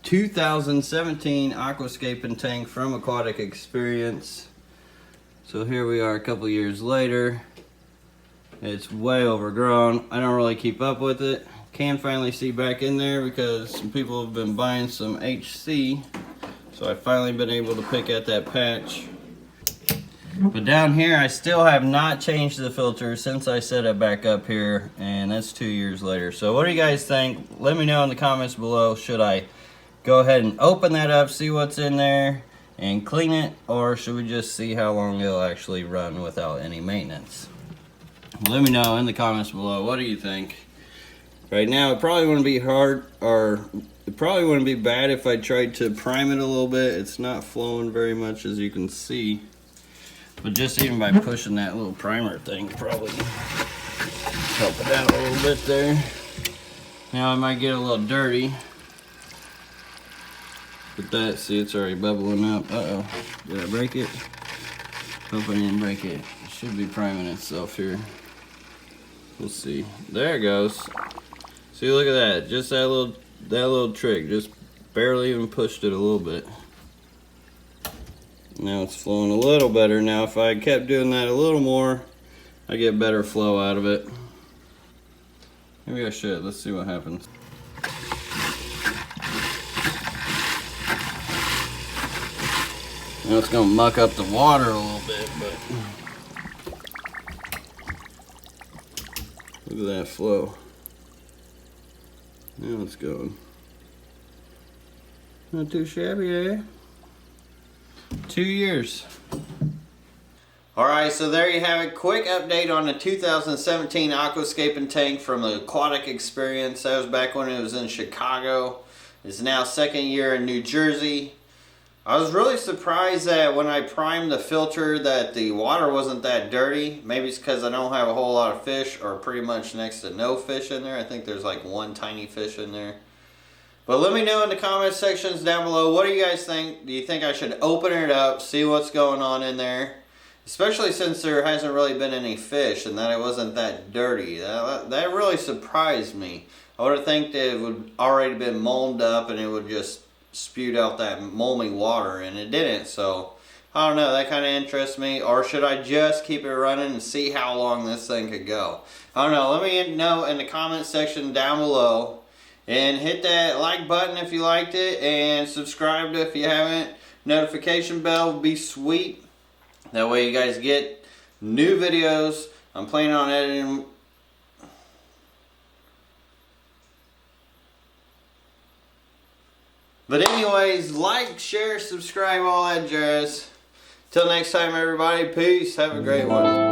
2017 Aquascaping tank from Aquatic Experience. So here we are a couple years later. It's way overgrown. I don't really keep up with it. Can finally see back in there because some people have been buying some HC. So I've finally been able to pick at that patch. But down here, I still have not changed the filter since I set it back up here, and that's 2 years later. So what do you guys think? Let me know in the comments below. Should I go ahead and open that up, see what's in there, and clean it, or should we just see how long it'll actually run without any maintenance? Let me know in the comments below. What do you think? Right now, it probably wouldn't be hard, or it probably wouldn't be bad if I tried to prime it a little bit. It's not flowing very much, as you can see. But just even by pushing that little primer thing probably help it out a little bit there. Now I might get a little dirty. But that, see, it's already bubbling up. Uh-oh, did I break it? Hope I didn't break it. It should be priming itself here. We'll see. There it goes. See, look at that. Just that little trick. Just barely even pushed it a little bit. Now it's flowing a little better. Now if I kept doing that a little more, I get better flow out of it. Maybe I should. Let's see what happens. Now it's gonna muck up the water a little bit, but look at that flow. Now it's going. Not too shabby, eh? 2 years. Alright, so there you have it. Quick update on the 2017 Aquascaping tank from the Aquatic Experience. That was back when it was in Chicago. It's now second year in New Jersey. I was really surprised that when I primed the filter that the water wasn't that dirty. Maybe it's because I don't have a whole lot of fish, or pretty much next to no fish in there. I think there's like one tiny fish in there. But let me know in the comment sections down below, what do you guys think? Do you think I should open it up, see what's going on in there? Especially since there hasn't really been any fish and that it wasn't that dirty. That really surprised me. I would have think that it would already been molmed up and it would just spewed out that moldy water, and it didn't. So I don't know, that kind of interests me. Or should I just keep it running and see how long this thing could go? I don't know. Let me know in the comment section down below. And hit that like button if you liked it, and subscribe if you haven't. Notification bell would be sweet. That way you guys get new videos. I'm planning on editing. But anyways, like, share, subscribe, all that jazz. Till next time, everybody. Peace. Have a great one.